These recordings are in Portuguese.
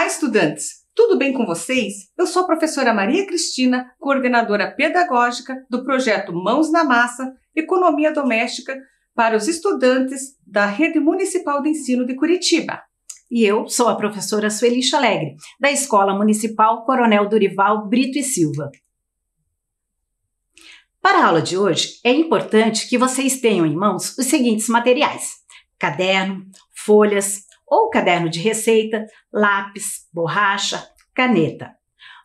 Olá, estudantes! Tudo bem com vocês? Eu sou a professora Maria Cristina, coordenadora pedagógica do projeto Mãos na Massa, Economia Doméstica para os estudantes da Rede Municipal de Ensino de Curitiba. E eu sou a professora Sueli Alegre, da Escola Municipal Coronel Dorival Brito e Silva. Para a aula de hoje, é importante que vocês tenham em mãos os seguintes materiais: caderno, folhas ou caderno de receita, lápis, borracha, caneta.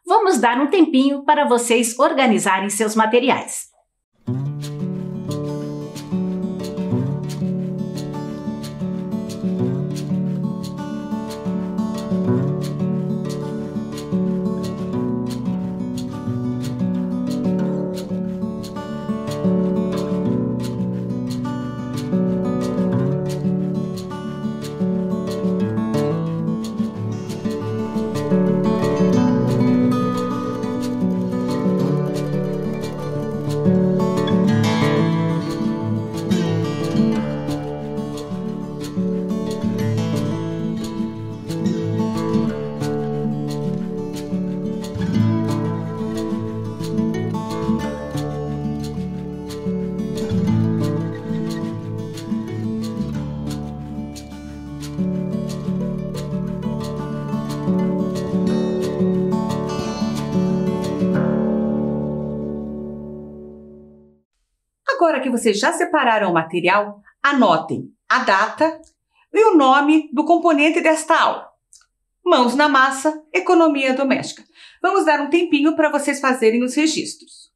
Vamos dar um tempinho para vocês organizarem seus materiais. Agora que vocês já separaram o material, anotem a data e o nome do componente desta aula. Mãos na Massa, Economia Doméstica. Vamos dar um tempinho para vocês fazerem os registros.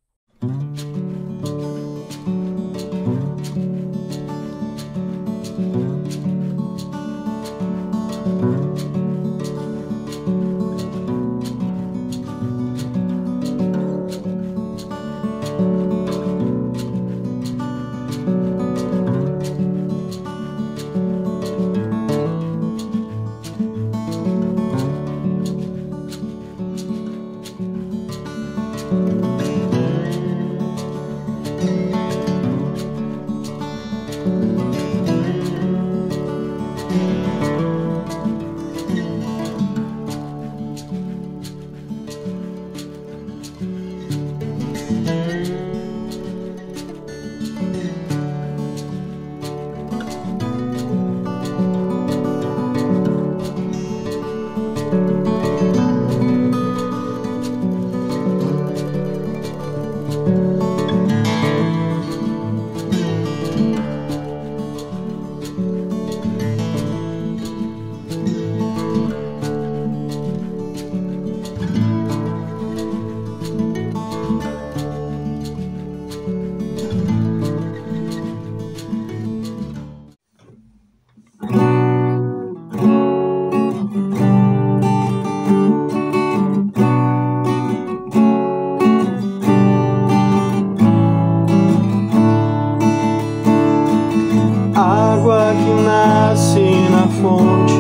Água que nasce na fonte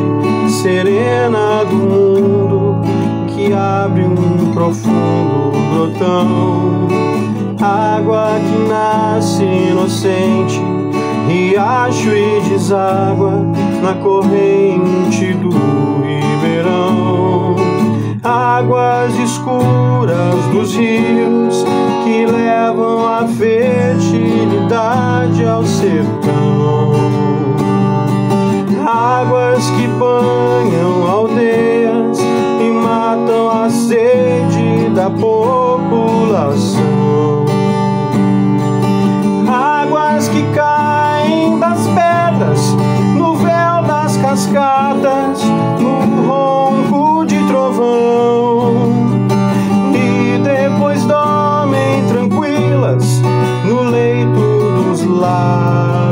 serena do mundo, que abre um profundo grotão. Água que nasce inocente, riacho e deságua na corrente do ribeirão. Águas escuras dos rios que levam a fertilidade ao sertão. Águas que banham aldeias e matam a sede da população. Águas que caem das pedras no véu das cascadas, no ronco de trovão, e depois dormem tranquilas no leito dos lagos.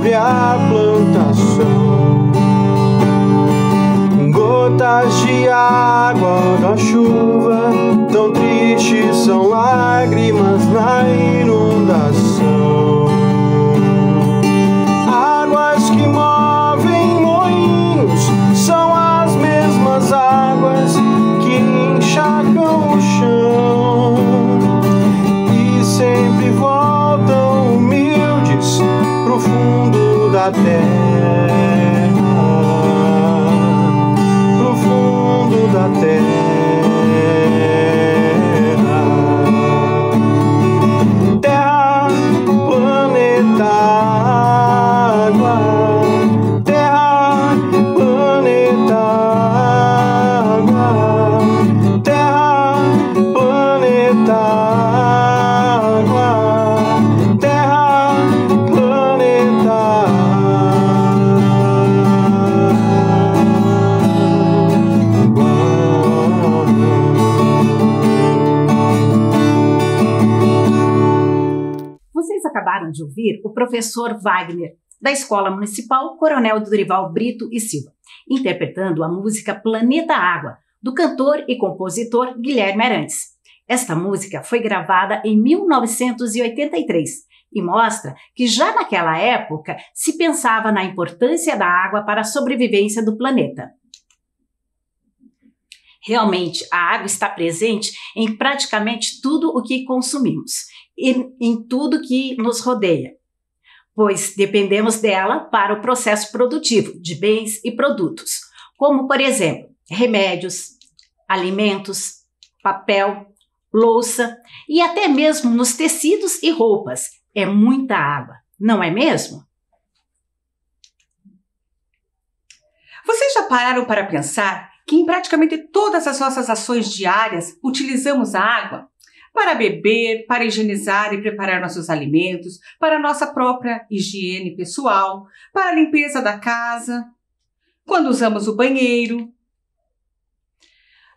sobre a plantação. Gotas de água da chuva, tão tristes são lágrimas na inundação. Águas que movem moinhos são as mesmas águas que encharcam o chão e sempre voltam humildes pro fundo da terra, pro fundo da terra. Terra, planeta, água. Terra, planeta, água. Terra, planeta, água. Terra, planeta, Vocês acabaram de ouvir o professor Wagner, da Escola Municipal Coronel Dorival Brito e Silva, interpretando a música Planeta Água, do cantor e compositor Guilherme Arantes. Esta música foi gravada em 1983 e mostra que já naquela época se pensava na importância da água para a sobrevivência do planeta. Realmente, a água está presente em praticamente tudo o que consumimos e em tudo que nos rodeia, pois dependemos dela para o processo produtivo de bens e produtos, como, por exemplo, remédios, alimentos, papel, louça e até mesmo nos tecidos e roupas. É muita água, não é mesmo? Vocês já pararam para pensar que em praticamente todas as nossas ações diárias utilizamos a água? Para beber, para higienizar e preparar nossos alimentos, para nossa própria higiene pessoal, para a limpeza da casa, quando usamos o banheiro.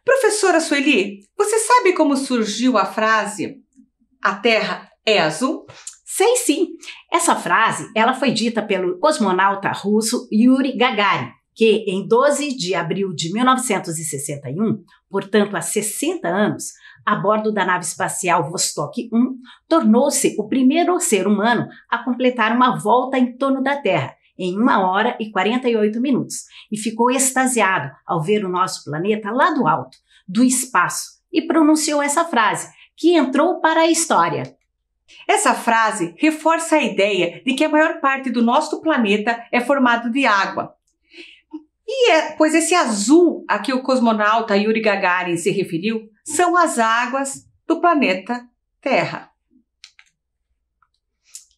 Professora Sueli, você sabe como surgiu a frase "A Terra é azul"? Sei sim! Essa frase ela foi dita pelo cosmonauta russo Yuri Gagarin, que em 12 de abril de 1961, portanto há 60 anos, a bordo da nave espacial Vostok 1, tornou-se o primeiro ser humano a completar uma volta em torno da Terra em 1 hora e 48 minutos e ficou extasiado ao ver o nosso planeta lá do alto, do espaço, e pronunciou essa frase, que entrou para a história. Essa frase reforça a ideia de que a maior parte do nosso planeta é formado de água. Pois esse azul a que o cosmonauta Yuri Gagarin se referiu são as águas do planeta Terra.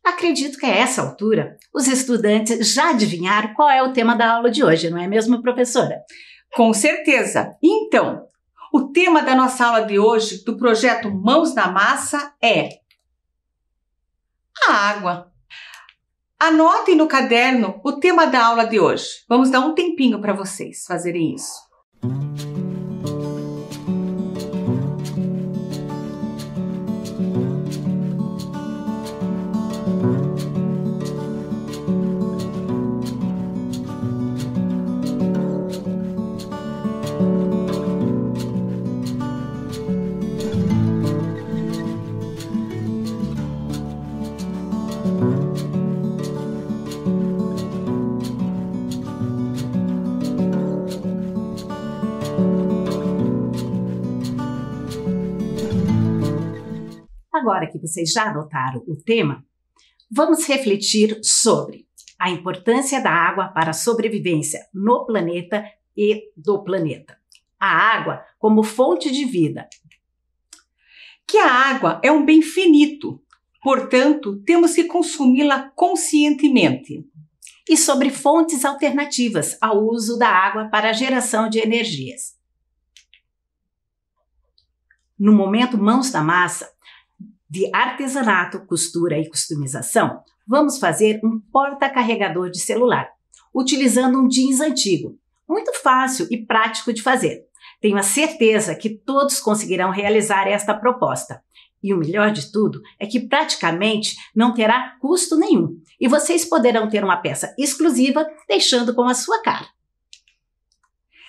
Acredito que a essa altura os estudantes já adivinharam qual é o tema da aula de hoje, não é mesmo, professora? Com certeza! Então, o tema da nossa aula de hoje, do projeto Mãos na Massa, é a água. Anotem no caderno o tema da aula de hoje. Vamos dar um tempinho para vocês fazerem isso. Agora que vocês já anotaram o tema, vamos refletir sobre a importância da água para a sobrevivência no planeta e do planeta. A água como fonte de vida. Que a água é um bem finito, portanto, temos que consumi-la conscientemente. E sobre fontes alternativas ao uso da água para a geração de energias. No momento Mãos na Massa, de artesanato, costura e customização, vamos fazer um porta-carregador de celular, utilizando um jeans antigo. Muito fácil e prático de fazer. Tenho a certeza que todos conseguirão realizar esta proposta. E o melhor de tudo é que praticamente não terá custo nenhum e vocês poderão ter uma peça exclusiva deixando com a sua cara.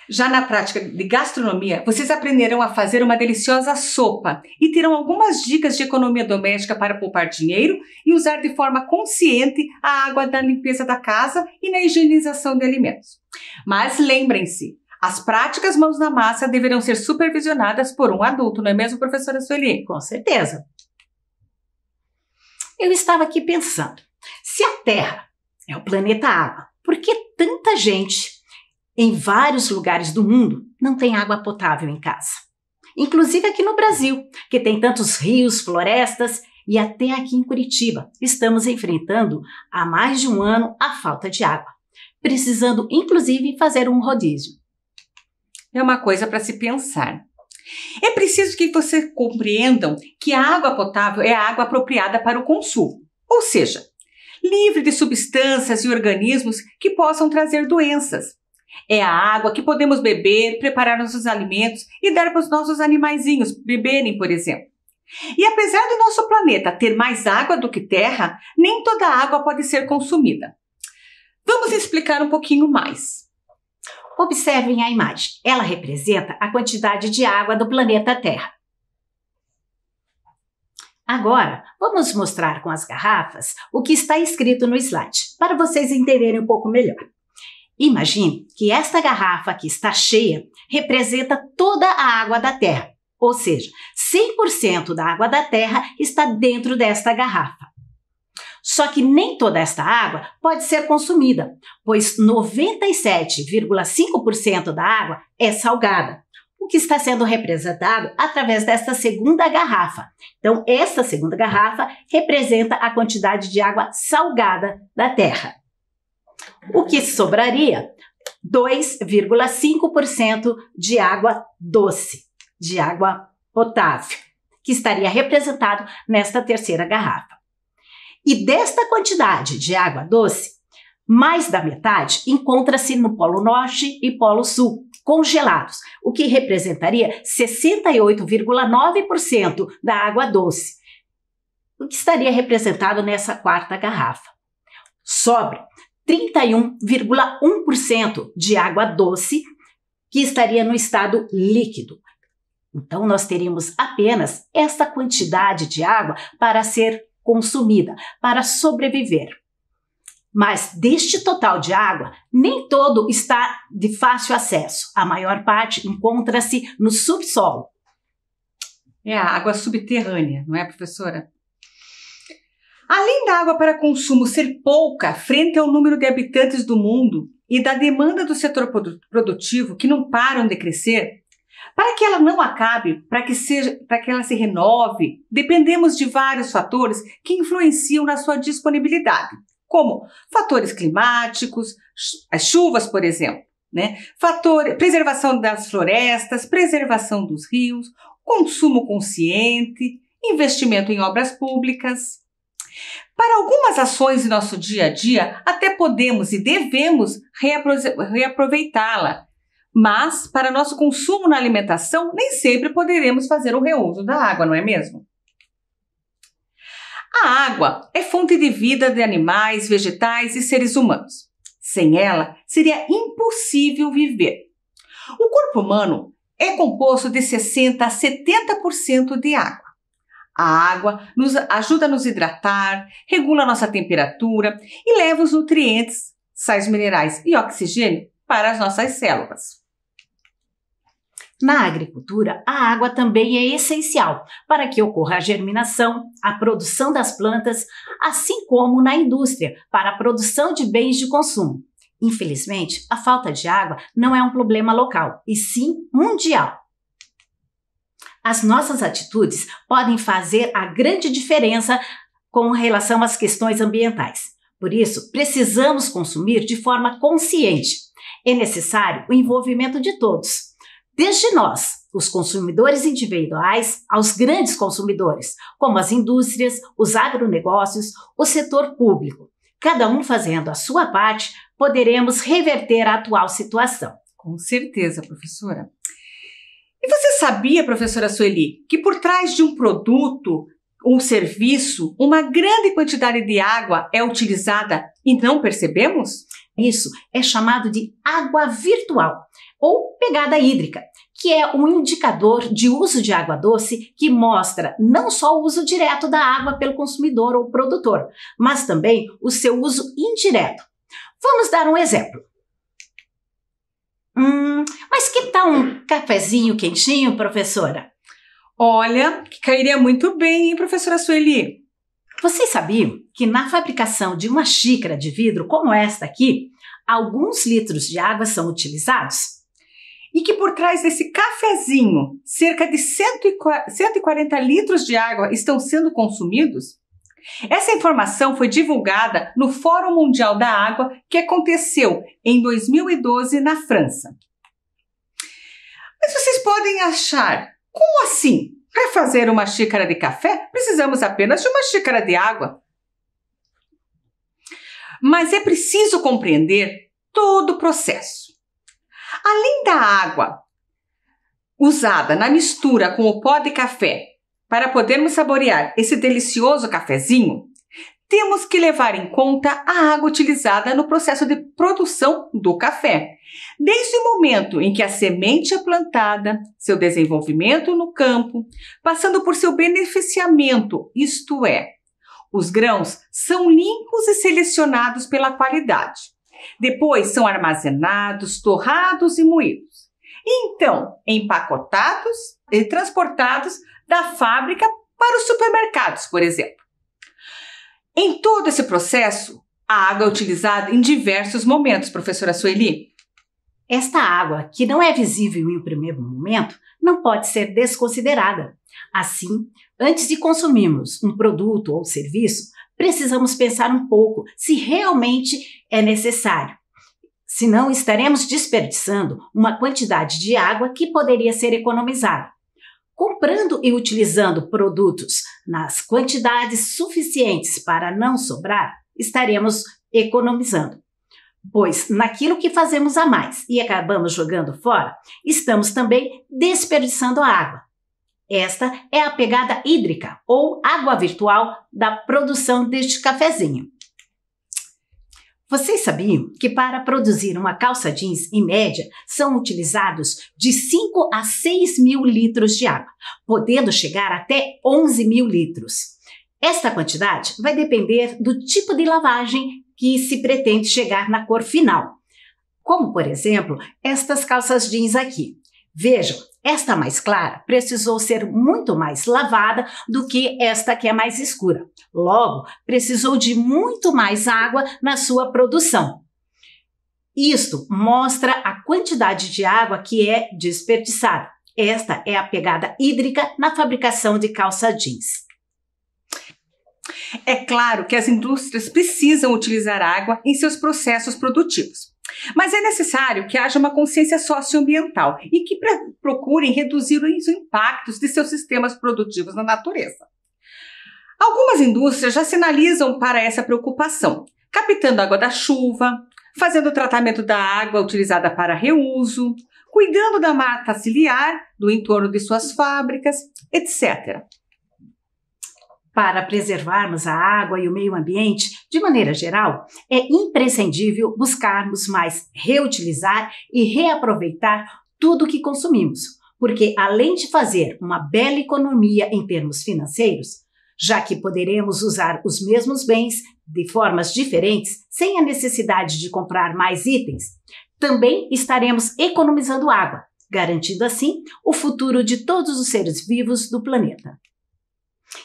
Já na prática de gastronomia, vocês aprenderão a fazer uma deliciosa sopa e terão algumas dicas de economia doméstica para poupar dinheiro e usar de forma consciente a água da limpeza da casa e na higienização de alimentos. Mas lembrem-se, as práticas mãos na massa deverão ser supervisionadas por um adulto, não é mesmo, professora Sueli? Com certeza. Eu estava aqui pensando, se a Terra é o planeta Água, por que tanta gente em vários lugares do mundo não tem água potável em casa? Inclusive aqui no Brasil, que tem tantos rios, florestas e até aqui em Curitiba estamos enfrentando há mais de um ano a falta de água, precisando inclusive fazer um rodízio. É uma coisa para se pensar. É preciso que vocês compreendam que a água potável é a água apropriada para o consumo, ou seja, livre de substâncias e organismos que possam trazer doenças. É a água que podemos beber, preparar nossos alimentos e dar para os nossos animaizinhos beberem, por exemplo. E apesar do nosso planeta ter mais água do que terra, nem toda a água pode ser consumida. Vamos explicar um pouquinho mais. Observem a imagem. Ela representa a quantidade de água do planeta Terra. Agora, vamos mostrar com as garrafas o que está escrito no slide, para vocês entenderem um pouco melhor. Imagine que esta garrafa que está cheia representa toda a água da Terra, ou seja, 100% da água da Terra está dentro desta garrafa. Só que nem toda esta água pode ser consumida, pois 97,5% da água é salgada, o que está sendo representado através desta segunda garrafa. Então, esta segunda garrafa representa a quantidade de água salgada da Terra. O que sobraria? 2,5% de água doce, de água potável, que estaria representado nesta terceira garrafa. E desta quantidade de água doce, mais da metade encontra-se no Polo Norte e Polo Sul, congelados, o que representaria 68,9% da água doce, o que estaria representado nessa quarta garrafa. Sobra 31,1% de água doce, que estaria no estado líquido. Então, nós teríamos apenas esta quantidade de água para ser consumida, para sobreviver. Mas deste total de água, nem todo está de fácil acesso. A maior parte encontra-se no subsolo. É a água subterrânea, não é, professora? Além da água para consumo ser pouca frente ao número de habitantes do mundo e da demanda do setor produtivo que não param de crescer, para que ela não acabe, para que ela se renove, dependemos de vários fatores que influenciam na sua disponibilidade, como fatores climáticos, as chuvas, por exemplo, né? Preservação das florestas, preservação dos rios, consumo consciente, investimento em obras públicas. Para algumas ações em nosso dia a dia, até podemos e devemos reaproveitá-la, mas para nosso consumo na alimentação, nem sempre poderemos fazer o reuso da água, não é mesmo? A água é fonte de vida de animais, vegetais e seres humanos. Sem ela, seria impossível viver. O corpo humano é composto de 60% a 70% de água. A água nos ajuda a nos hidratar, regula a nossa temperatura e leva os nutrientes, sais minerais e oxigênio para as nossas células. Na agricultura, a água também é essencial para que ocorra a germinação, a produção das plantas, assim como na indústria, para a produção de bens de consumo. Infelizmente, a falta de água não é um problema local, e sim mundial. As nossas atitudes podem fazer a grande diferença com relação às questões ambientais. Por isso, precisamos consumir de forma consciente. É necessário o envolvimento de todos. Desde nós, os consumidores individuais, aos grandes consumidores, como as indústrias, os agronegócios, o setor público. Cada um fazendo a sua parte, poderemos reverter a atual situação. Com certeza, professora. E você sabia, professora Sueli, que por trás de um produto ou serviço, uma grande quantidade de água é utilizada e não percebemos? Isso é chamado de água virtual ou pegada hídrica, que é um indicador de uso de água doce que mostra não só o uso direto da água pelo consumidor ou produtor, mas também o seu uso indireto. Vamos dar um exemplo. Mas que tal um cafezinho quentinho, professora? Olha, que cairia muito bem, hein, professora Sueli? Vocês sabiam que na fabricação de uma xícara de vidro como esta aqui, alguns litros de água são utilizados? E que por trás desse cafezinho, cerca de 140 litros de água estão sendo consumidos? Essa informação foi divulgada no Fórum Mundial da Água, que aconteceu em 2012 na França. Mas vocês podem achar, como assim? Para fazer uma xícara de café, precisamos apenas de uma xícara de água. Mas é preciso compreender todo o processo. Além da água usada na mistura com o pó de café para podermos saborear esse delicioso cafezinho, temos que levar em conta a água utilizada no processo de produção do café, desde o momento em que a semente é plantada, seu desenvolvimento no campo, passando por seu beneficiamento, isto é, os grãos são limpos e selecionados pela qualidade. Depois são armazenados, torrados e moídos. E então, empacotados e transportados da fábrica para os supermercados, por exemplo. Em todo esse processo, a água é utilizada em diversos momentos, professora Sueli. Esta água, que não é visível em um primeiro momento, não pode ser desconsiderada. Assim, antes de consumirmos um produto ou serviço, precisamos pensar um pouco se realmente é necessário. Senão, estaremos desperdiçando uma quantidade de água que poderia ser economizada. Comprando e utilizando produtos nas quantidades suficientes para não sobrar, estaremos economizando. Pois naquilo que fazemos a mais e acabamos jogando fora, estamos também desperdiçando a água. Esta é a pegada hídrica ou água virtual da produção deste cafezinho. Vocês sabiam que para produzir uma calça jeans, em média, são utilizados de 5 a 6 mil litros de água, podendo chegar até 11 mil litros. Esta quantidade vai depender do tipo de lavagem que se pretende chegar na cor final. Como, por exemplo, estas calças jeans aqui. Vejam, esta mais clara precisou ser muito mais lavada do que esta que é mais escura. Logo, precisou de muito mais água na sua produção. Isto mostra a quantidade de água que é desperdiçada. Esta é a pegada hídrica na fabricação de calça jeans. É claro que as indústrias precisam utilizar água em seus processos produtivos. Mas é necessário que haja uma consciência socioambiental e que procurem reduzir os impactos de seus sistemas produtivos na natureza. Algumas indústrias já sinalizam para essa preocupação, captando água da chuva, fazendo o tratamento da água utilizada para reuso, cuidando da mata ciliar do entorno de suas fábricas, etc. Para preservarmos a água e o meio ambiente, de maneira geral, é imprescindível buscarmos mais reutilizar e reaproveitar tudo o que consumimos, porque além de fazer uma bela economia em termos financeiros, já que poderemos usar os mesmos bens de formas diferentes sem a necessidade de comprar mais itens, também estaremos economizando água, garantindo assim o futuro de todos os seres vivos do planeta.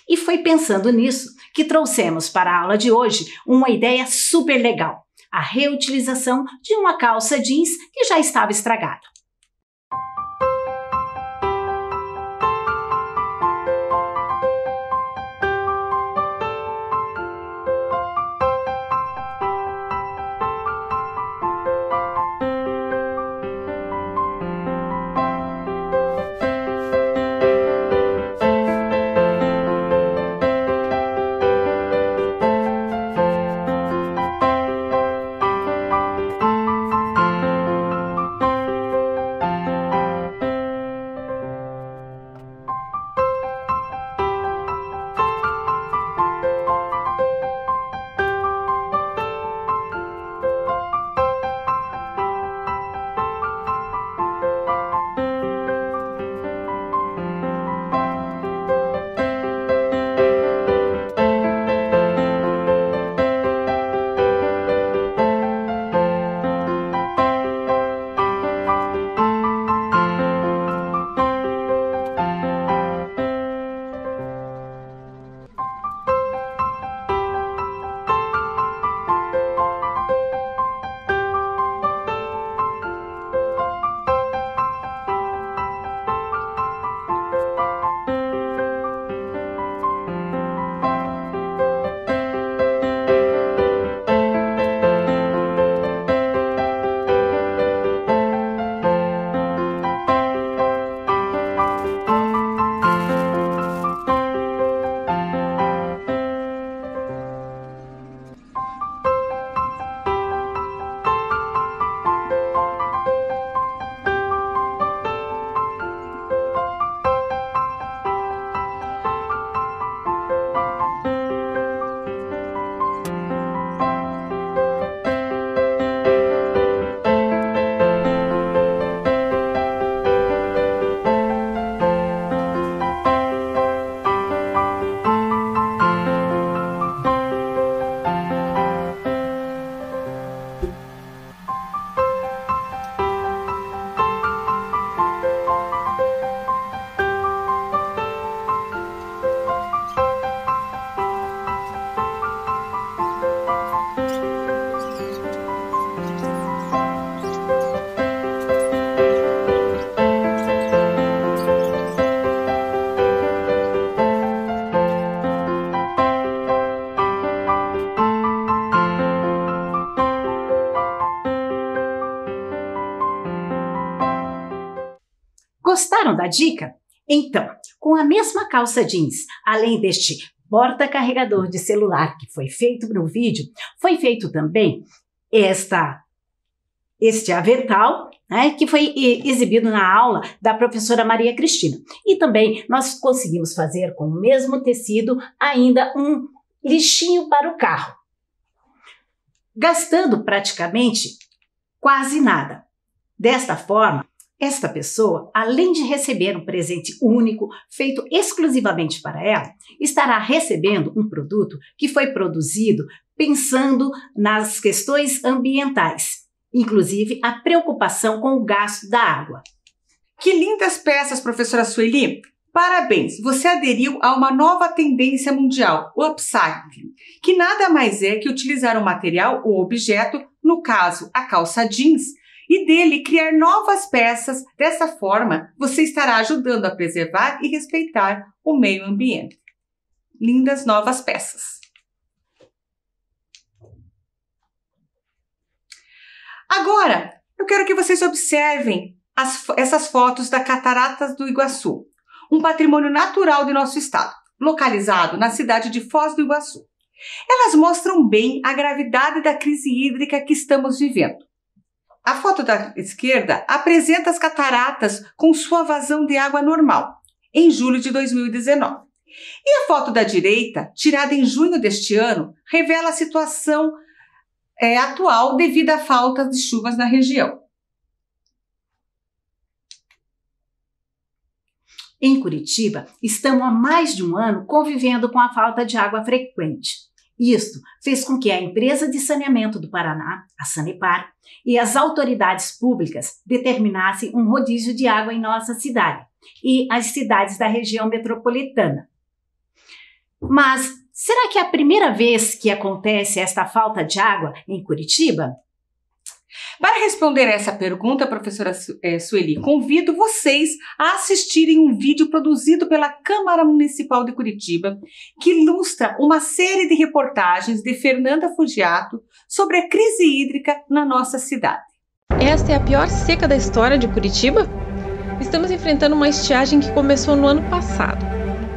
E foi pensando nisso que trouxemos para a aula de hoje uma ideia super legal, a reutilização de uma calça jeans que já estava estragada. Gostaram da dica? Então, com a mesma calça jeans, além deste porta-carregador de celular que foi feito no vídeo, foi feito também este avental, né, que foi exibido na aula da professora Maria Cristina. E também nós conseguimos fazer com o mesmo tecido ainda um lixinho para o carro, gastando praticamente quase nada. Desta forma, esta pessoa, além de receber um presente único, feito exclusivamente para ela, estará recebendo um produto que foi produzido pensando nas questões ambientais, inclusive a preocupação com o gasto da água. Que lindas peças, professora Sueli! Parabéns! Você aderiu a uma nova tendência mundial, o upcycling, que nada mais é que utilizar um material ou objeto, no caso a calça jeans, e dele criar novas peças. Dessa forma, você estará ajudando a preservar e respeitar o meio ambiente. Lindas novas peças. Agora, eu quero que vocês observem essas fotos da Cataratas do Iguaçu, um patrimônio natural de nosso estado, localizado na cidade de Foz do Iguaçu. Elas mostram bem a gravidade da crise hídrica que estamos vivendo. A foto da esquerda apresenta as cataratas com sua vazão de água normal, em julho de 2019. E a foto da direita, tirada em junho deste ano, revela a situação atual devido à falta de chuvas na região. Em Curitiba, estamos há mais de um ano convivendo com a falta de água frequente. Isto fez com que a Empresa de Saneamento do Paraná, a Sanepar, e as autoridades públicas determinassem um rodízio de água em nossa cidade e as cidades da região metropolitana. Mas será que é a primeira vez que acontece esta falta de água em Curitiba? Para responder a essa pergunta, professora Sueli, convido vocês a assistirem um vídeo produzido pela Câmara Municipal de Curitiba, que ilustra uma série de reportagens de Fernanda Fugiato sobre a crise hídrica na nossa cidade. Esta é a pior seca da história de Curitiba? Estamos enfrentando uma estiagem que começou no ano passado.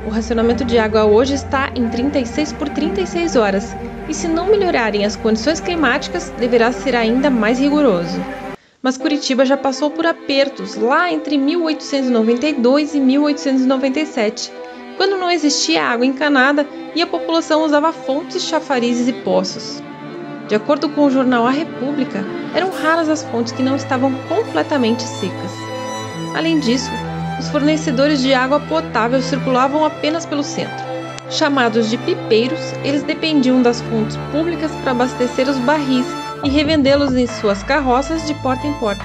O racionamento de água hoje está em 36 por 36 horas. E se não melhorarem as condições climáticas, deverá ser ainda mais rigoroso. Mas Curitiba já passou por apertos lá entre 1892 e 1897, quando não existia água encanada e a população usava fontes, chafarizes e poços. De acordo com o jornal A República, eram raras as fontes que não estavam completamente secas. Além disso, os fornecedores de água potável circulavam apenas pelo centro. Chamados de pipeiros, eles dependiam das fontes públicas para abastecer os barris e revendê-los em suas carroças de porta em porta.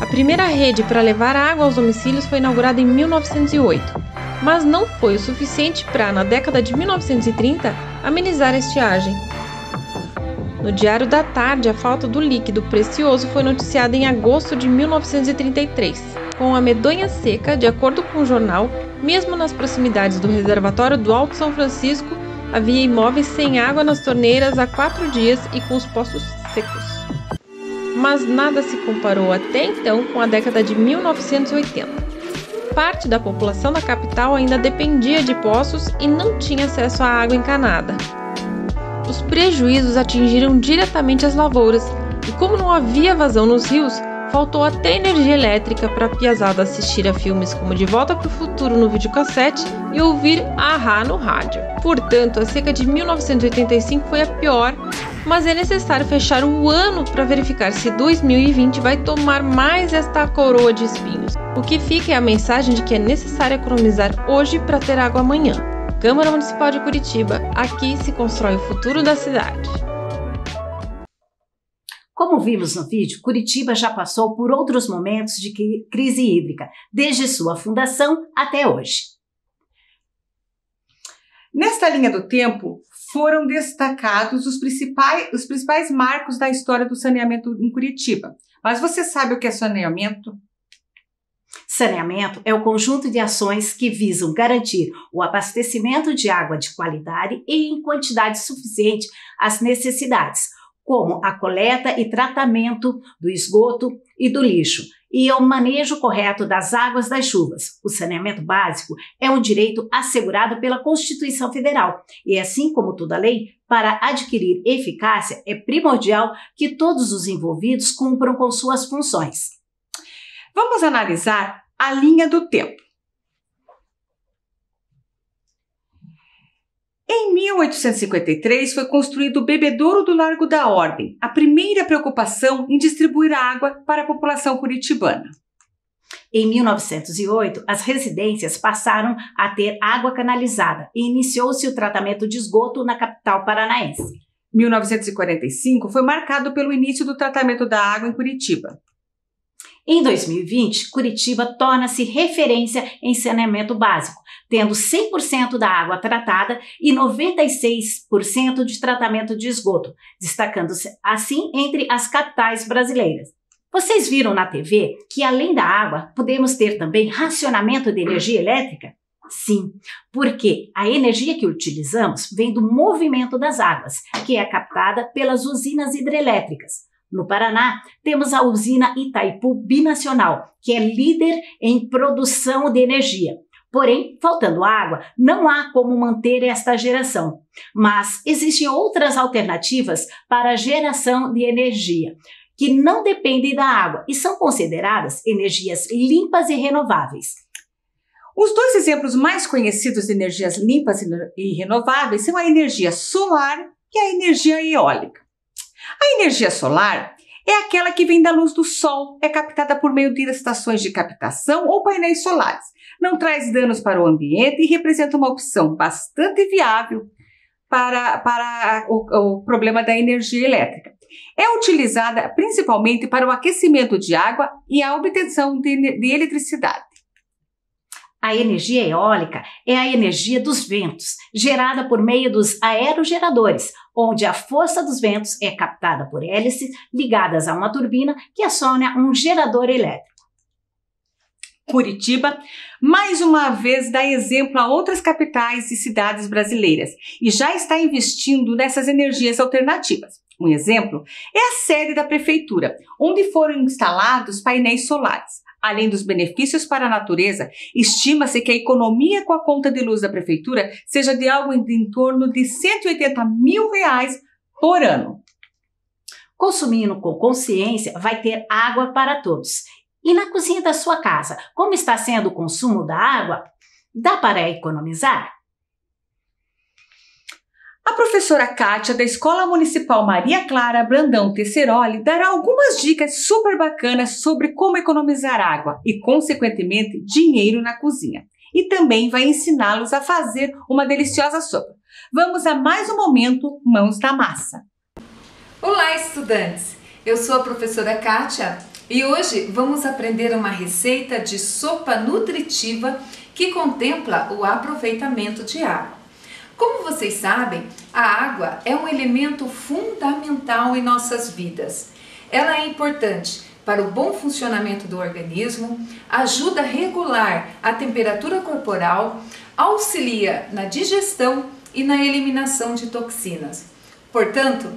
A primeira rede para levar água aos domicílios foi inaugurada em 1908, mas não foi o suficiente para, na década de 1930, amenizar a estiagem. No Diário da Tarde, a falta do líquido precioso foi noticiada em agosto de 1933. Com a medonha seca, de acordo com o jornal, mesmo nas proximidades do reservatório do Alto São Francisco, havia imóveis sem água nas torneiras há 4 dias e com os poços secos. Mas nada se comparou até então com a década de 1980. Parte da população da capital ainda dependia de poços e não tinha acesso à água encanada. Os prejuízos atingiram diretamente as lavouras e, como não havia vazão nos rios, faltou até energia elétrica para a piazada assistir a filmes como De Volta para o Futuro no videocassete e ouvir A-ha no rádio. Portanto, a seca de 1985 foi a pior, mas é necessário fechar o ano para verificar se 2020 vai tomar mais esta coroa de espinhos. O que fica é a mensagem de que é necessário economizar hoje para ter água amanhã. Câmara Municipal de Curitiba, aqui se constrói o futuro da cidade. Como vimos no vídeo, Curitiba já passou por outros momentos de crise hídrica, desde sua fundação até hoje. Nesta linha do tempo, foram destacados os principais marcos da história do saneamento em Curitiba. Mas você sabe o que é saneamento? Saneamento é o conjunto de ações que visam garantir o abastecimento de água de qualidade e em quantidade suficiente às necessidades, como a coleta e tratamento do esgoto e do lixo, e o manejo correto das águas das chuvas. O saneamento básico é um direito assegurado pela Constituição Federal e, assim como toda lei, para adquirir eficácia é primordial que todos os envolvidos cumpram com suas funções. Vamos analisar a linha do tempo. Em 1853 foi construído o Bebedouro do Largo da Ordem, a primeira preocupação em distribuir água para a população curitibana. Em 1908, as residências passaram a ter água canalizada e iniciou-se o tratamento de esgoto na capital paranaense. 1945 foi marcado pelo início do tratamento da água em Curitiba. Em 2020, Curitiba torna-se referência em saneamento básico, tendo 100% da água tratada e 96% de tratamento de esgoto, destacando-se assim entre as capitais brasileiras. Vocês viram na TV que, além da água, podemos ter também racionamento de energia elétrica? Sim, porque a energia que utilizamos vem do movimento das águas, que é captada pelas usinas hidrelétricas. No Paraná, temos a usina Itaipu Binacional, que é líder em produção de energia. Porém, faltando água, não há como manter esta geração. Mas existem outras alternativas para a geração de energia, que não dependem da água e são consideradas energias limpas e renováveis. Os dois exemplos mais conhecidos de energias limpas e renováveis são a energia solar e a energia eólica. A energia solar é aquela que vem da luz do sol, é captada por meio de estações de captação ou painéis solares. Não traz danos para o ambiente e representa uma opção bastante viável para o problema da energia elétrica. É utilizada principalmente para o aquecimento de água e a obtenção de eletricidade. A energia eólica é a energia dos ventos, gerada por meio dos aerogeradores, onde a força dos ventos é captada por hélices ligadas a uma turbina que aciona um gerador elétrico. Curitiba, mais uma vez, dá exemplo a outras capitais e cidades brasileiras e já está investindo nessas energias alternativas. Um exemplo é a sede da prefeitura, onde foram instalados painéis solares. Além dos benefícios para a natureza, estima-se que a economia com a conta de luz da prefeitura seja de algo em torno de R$180 mil por ano. Consumindo com consciência, vai ter água para todos. E na cozinha da sua casa, como está sendo o consumo da água? Dá para economizar? A professora Kátia, da Escola Municipal Maria Clara Brandão Tesseroli, dará algumas dicas super bacanas sobre como economizar água e, consequentemente, dinheiro na cozinha. E também vai ensiná-los a fazer uma deliciosa sopa. Vamos a mais um momento Mãos na Massa. Olá, estudantes! Eu sou a professora Kátia e hoje vamos aprender uma receita de sopa nutritiva que contempla o aproveitamento de água. Como vocês sabem, a água é um elemento fundamental em nossas vidas. Ela é importante para o bom funcionamento do organismo, ajuda a regular a temperatura corporal, auxilia na digestão e na eliminação de toxinas. Portanto,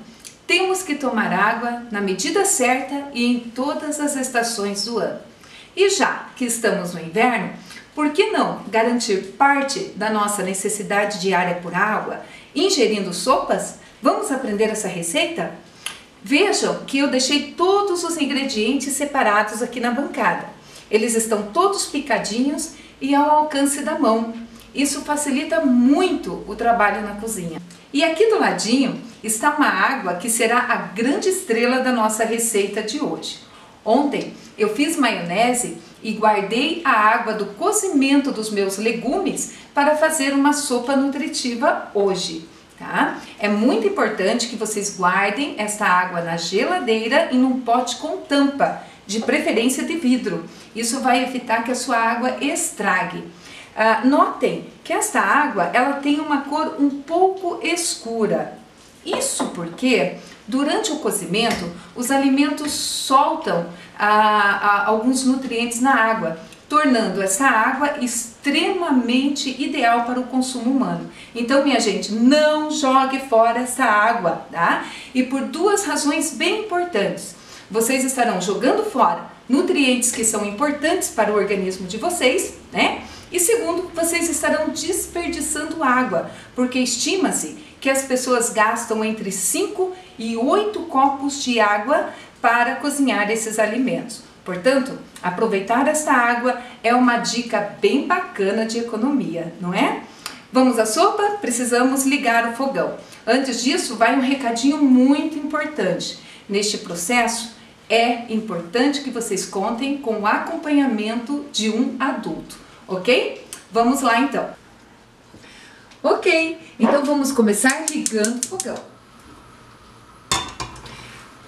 temos que tomar água na medida certa e em todas as estações do ano. E já que estamos no inverno, por que não garantir parte da nossa necessidade diária por água ingerindo sopas? Vamos aprender essa receita? Vejam que eu deixei todos os ingredientes separados aqui na bancada. Eles estão todos picadinhos e ao alcance da mão. Isso facilita muito o trabalho na cozinha. E aqui do ladinho está uma água que será a grande estrela da nossa receita de hoje. Ontem eu fiz maionese e guardei a água do cozimento dos meus legumes para fazer uma sopa nutritiva hoje, tá? É muito importante que vocês guardem essa água na geladeira em um pote com tampa, de preferência de vidro. Isso vai evitar que a sua água estrague. Notem que esta água ela tem uma cor um pouco escura. Isso porque durante o cozimento os alimentos soltam alguns nutrientes na água. tornando essa água extremamente ideal para o consumo humano. Então, minha gente, não jogue fora essa água, tá? E por duas razões bem importantes. Vocês estarão jogando fora nutrientes que são importantes para o organismo de vocês, né? E segundo, vocês estarão desperdiçando água, porque estima-se que as pessoas gastam entre 5 e 8 copos de água para cozinhar esses alimentos. Portanto, aproveitar essa água é uma dica bem bacana de economia, não é? Vamos à sopa? Precisamos ligar o fogão. Antes disso, vai um recadinho muito importante. Neste processo, é importante que vocês contem com o acompanhamento de um adulto, ok? Vamos lá então. Ok, então vamos começar ligando o fogão.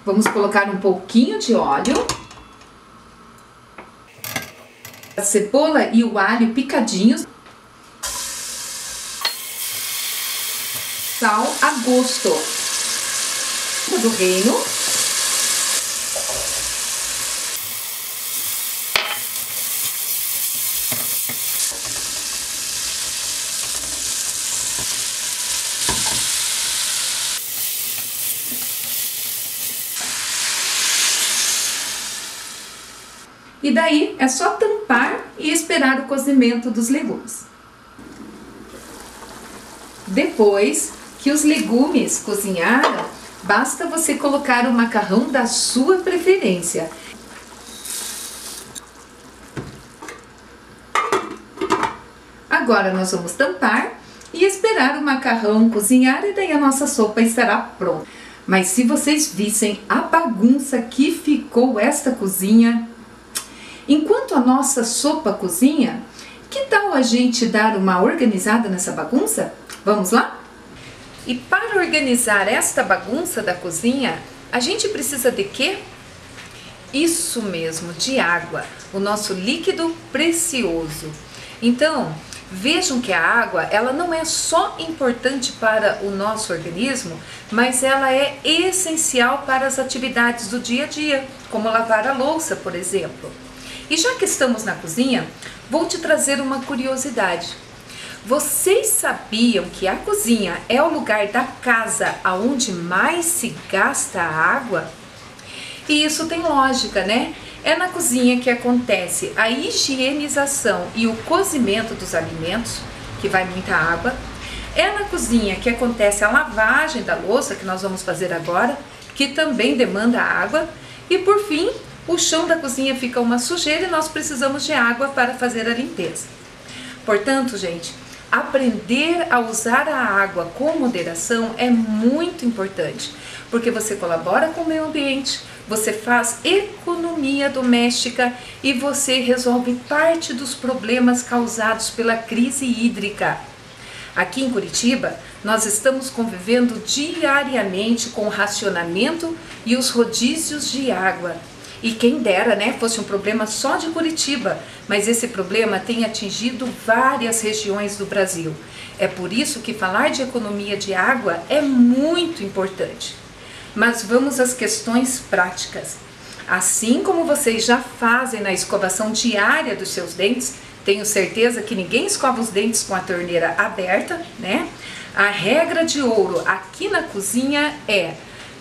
Vamos colocar um pouquinho de óleo. A cebola e o alho picadinhos. Sal a gosto. Do reino. E daí é só tampar e esperar o cozimento dos legumes. Depois que os legumes cozinharam, basta você colocar o macarrão da sua preferência. Agora nós vamos tampar e esperar o macarrão cozinhar e daí a nossa sopa estará pronta. Mas se vocês vissem a bagunça que ficou esta cozinha... Enquanto a nossa sopa cozinha, que tal a gente dar uma organizada nessa bagunça? Vamos lá? E para organizar esta bagunça da cozinha, a gente precisa de quê? Isso mesmo, de água, o nosso líquido precioso. Então, vejam que a água, ela não é só importante para o nosso organismo, mas ela é essencial para as atividades do dia a dia, como lavar a louça, por exemplo. E já que estamos na cozinha, vou te trazer uma curiosidade. Vocês sabiam que a cozinha é o lugar da casa onde mais se gasta água? E isso tem lógica, né? É na cozinha que acontece a higienização e o cozimento dos alimentos, que vai muita água. É na cozinha que acontece a lavagem da louça, que nós vamos fazer agora, que também demanda água. E por fim, o chão da cozinha fica uma sujeira e nós precisamos de água para fazer a limpeza. Portanto, gente, aprender a usar a água com moderação é muito importante, porque você colabora com o meio ambiente, você faz economia doméstica e você resolve parte dos problemas causados pela crise hídrica. Aqui em Curitiba, nós estamos convivendo diariamente com o racionamento e os rodízios de água. E quem dera, né, fosse um problema só de Curitiba, mas esse problema tem atingido várias regiões do Brasil. É por isso que falar de economia de água é muito importante. Mas vamos às questões práticas. Assim como vocês já fazem na escovação diária dos seus dentes, tenho certeza que ninguém escova os dentes com a torneira aberta, né? A regra de ouro aqui na cozinha é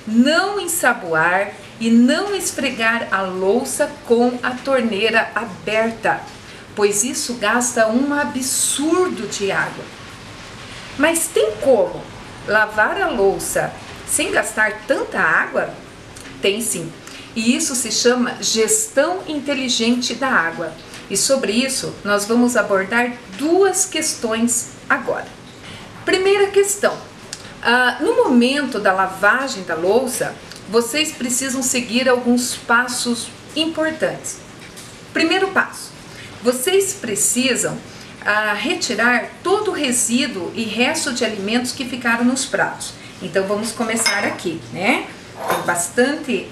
não ensaboar e não esfregar a louça com a torneira aberta, pois isso gasta um absurdo de água. Mas tem como lavar a louça sem gastar tanta água? Tem sim, e isso se chama gestão inteligente da água. E sobre isso nós vamos abordar duas questões agora. Primeira questão, no momento da lavagem da louça, vocês precisam seguir alguns passos importantes. Primeiro passo, vocês precisam retirar todo o resíduo e resto de alimentos que ficaram nos pratos. Então vamos começar aqui, né? Tem bastante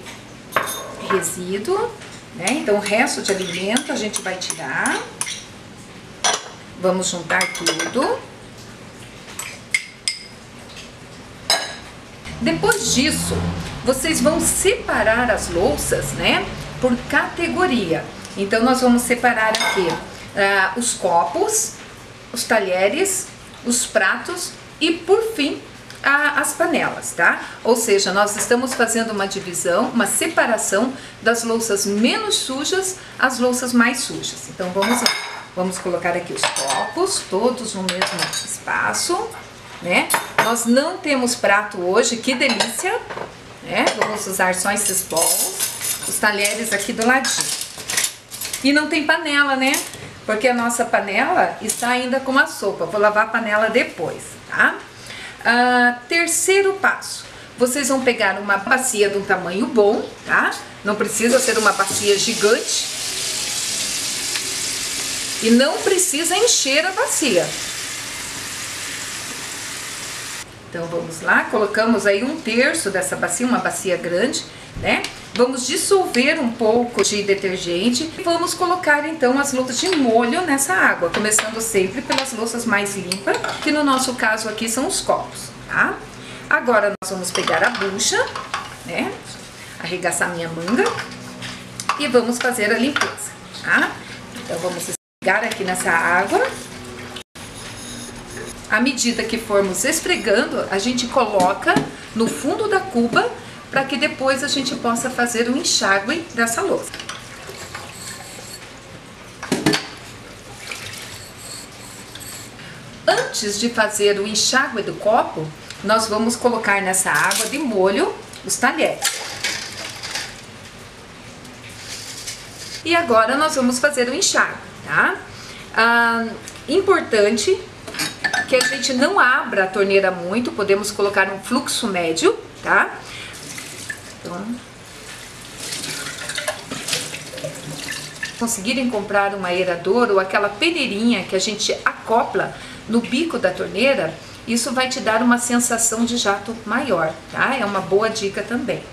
resíduo, né? Então o resto de alimento a gente vai tirar. Vamos juntar tudo. Depois disso, vocês vão separar as louças, né, por categoria. Então nós vamos separar aqui os copos, os talheres, os pratos e por fim as panelas, tá? Ou seja, nós estamos fazendo uma divisão, uma separação das louças menos sujas às louças mais sujas. Então vamos lá, vamos colocar aqui os copos, todos no mesmo espaço, né? Nós não temos prato hoje, que delícia, né? Vamos usar só esses bowls, os talheres aqui do ladinho. E não tem panela, né? Porque a nossa panela está ainda com a sopa, vou lavar a panela depois, tá? Terceiro passo, vocês vão pegar uma bacia de um tamanho bom, tá? Não precisa ser uma bacia gigante e não precisa encher a bacia. Então vamos lá, colocamos aí 1/3 dessa bacia, uma bacia grande, né? Vamos dissolver um pouco de detergente e vamos colocar então as louças de molho nessa água, começando sempre pelas louças mais limpas, que no nosso caso aqui são os copos, tá? Agora nós vamos pegar a bucha, né? Arregaçar minha manga e vamos fazer a limpeza, tá? Então vamos esfregar aqui nessa água. À medida que formos esfregando, a gente coloca no fundo da cuba para que depois a gente possa fazer o enxágue dessa louça. Antes de fazer o enxágue do copo, nós vamos colocar nessa água de molho os talheres. E agora nós vamos fazer o enxágue, tá? Importante que a gente não abra a torneira muito, podemos colocar um fluxo médio, tá? Então, conseguirem comprar um aerador ou aquela peneirinha que a gente acopla no bico da torneira, isso vai te dar uma sensação de jato maior, tá? É uma boa dica também.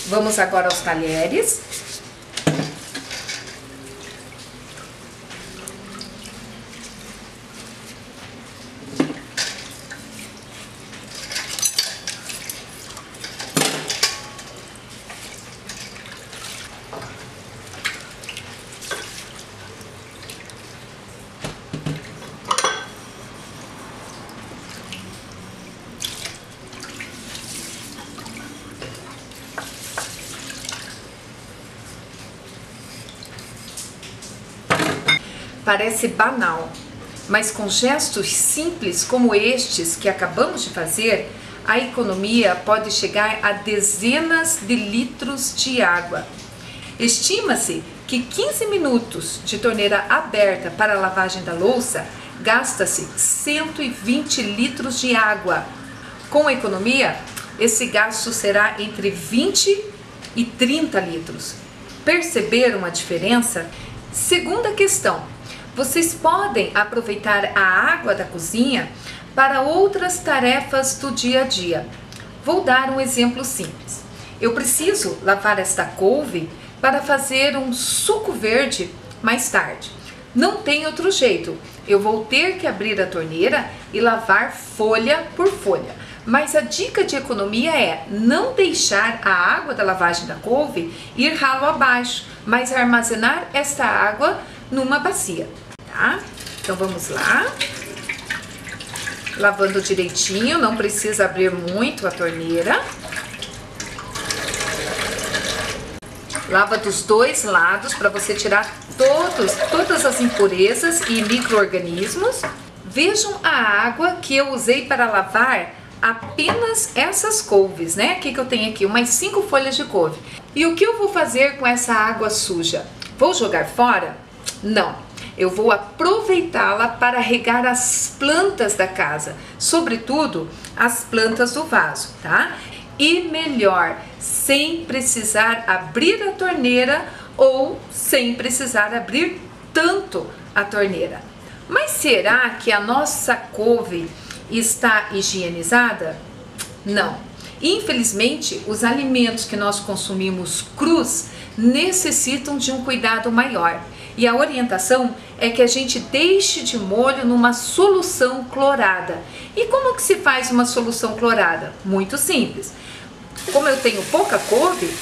Vamos agora aos talheres. Parece banal, mas com gestos simples como estes que acabamos de fazer, a economia pode chegar a dezenas de litros de água. Estima-se que 15 minutos de torneira aberta para a lavagem da louça gasta-se 120 litros de água. Com a economia, esse gasto será entre 20 e 30 litros. Perceberam a diferença? Segunda questão. Vocês podem aproveitar a água da cozinha para outras tarefas do dia a dia. Vou dar um exemplo simples. Eu preciso lavar esta couve para fazer um suco verde mais tarde. Não tem outro jeito. Eu vou ter que abrir a torneira e lavar folha por folha. Mas a dica de economia é não deixar a água da lavagem da couve ir ralo abaixo, mas armazenar esta água numa bacia. Tá? Então vamos lá, lavando direitinho, não precisa abrir muito a torneira. Lava dos dois lados para você tirar todas as impurezas e micro-organismos. Vejam a água que eu usei para lavar apenas essas couves, né? O que eu tenho aqui? Umas 5 folhas de couve. E o que eu vou fazer com essa água suja? Vou jogar fora? Não. Eu vou aproveitá-la para regar as plantas da casa, sobretudo as plantas do vaso, tá? E melhor, sem precisar abrir a torneira ou sem precisar abrir tanto a torneira. Mas será que a nossa couve está higienizada? Não. Infelizmente, os alimentos que nós consumimos crus necessitam de um cuidado maior. E a orientação é que a gente deixe de molho numa solução clorada. E como que se faz uma solução clorada? Muito simples. Como eu tenho pouca couve,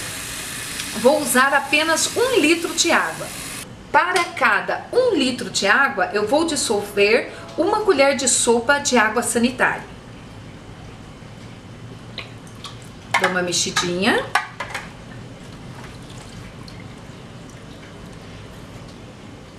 vou usar apenas 1 litro de água. Para cada 1 litro de água, eu vou dissolver 1 colher de sopa de água sanitária. Dou uma mexidinha.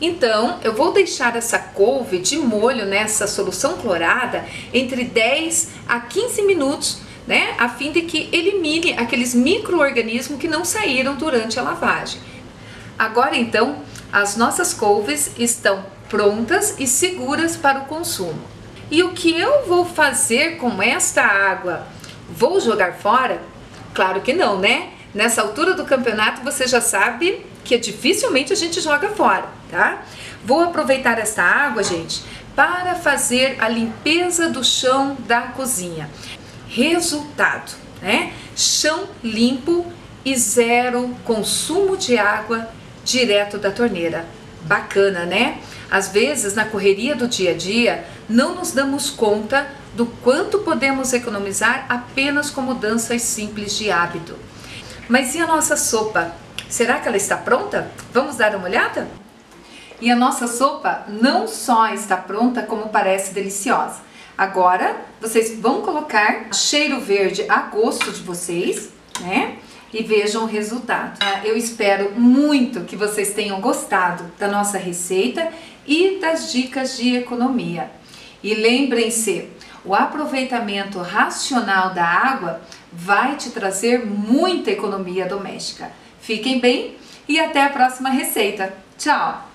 Então, eu vou deixar essa couve de molho nessa solução clorada entre 10 a 15 minutos, né? A fim de que elimine aqueles micro-organismos que não saíram durante a lavagem. Agora, então, as nossas couves estão prontas e seguras para o consumo. E o que eu vou fazer com esta água? Vou jogar fora? Claro que não, né? Nessa altura do campeonato você já sabe que dificilmente a gente joga fora, tá? Vou aproveitar essa água, gente, para fazer a limpeza do chão da cozinha. Resultado, né? Chão limpo e 0 consumo de água direto da torneira. Bacana, né? Às vezes, na correria do dia a dia, não nos damos conta do quanto podemos economizar apenas com mudanças simples de hábito. Mas e a nossa sopa? Será que ela está pronta? Vamos dar uma olhada? E a nossa sopa não só está pronta, como parece deliciosa. Agora, vocês vão colocar cheiro verde a gosto de vocês, né? E vejam o resultado. Eu espero muito que vocês tenham gostado da nossa receita e das dicas de economia. E lembrem-se, o aproveitamento racional da água vai te trazer muita economia doméstica. Fiquem bem e até a próxima receita. Tchau!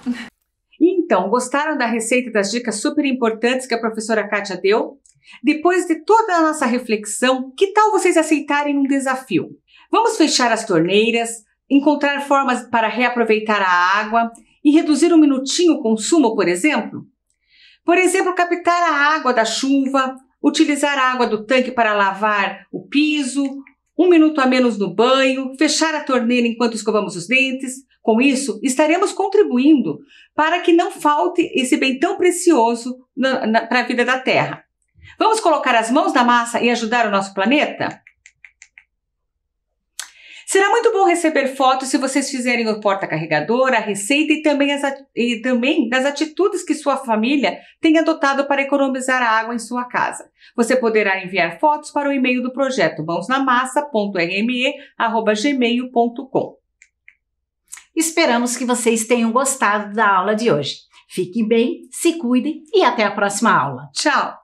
Então, gostaram da receita e das dicas super importantes que a professora Kátia deu? Depois de toda a nossa reflexão, que tal vocês aceitarem um desafio? Vamos fechar as torneiras, encontrar formas para reaproveitar a água e reduzir um minutinho o consumo, por exemplo? Por exemplo, captar a água da chuva, utilizar a água do tanque para lavar o piso, 1 minuto a menos no banho, fechar a torneira enquanto escovamos os dentes. Com isso, estaremos contribuindo para que não falte esse bem tão precioso para a vida da Terra. Vamos colocar as mãos na massa e ajudar o nosso planeta? Será muito bom receber fotos se vocês fizerem o porta-carregador, a receita e também das atitudes que sua família tem adotado para economizar a água em sua casa. Você poderá enviar fotos para o e-mail do projeto mãosnamassa.rme@gmail.com. Esperamos que vocês tenham gostado da aula de hoje. Fiquem bem, se cuidem e até a próxima aula. Tchau!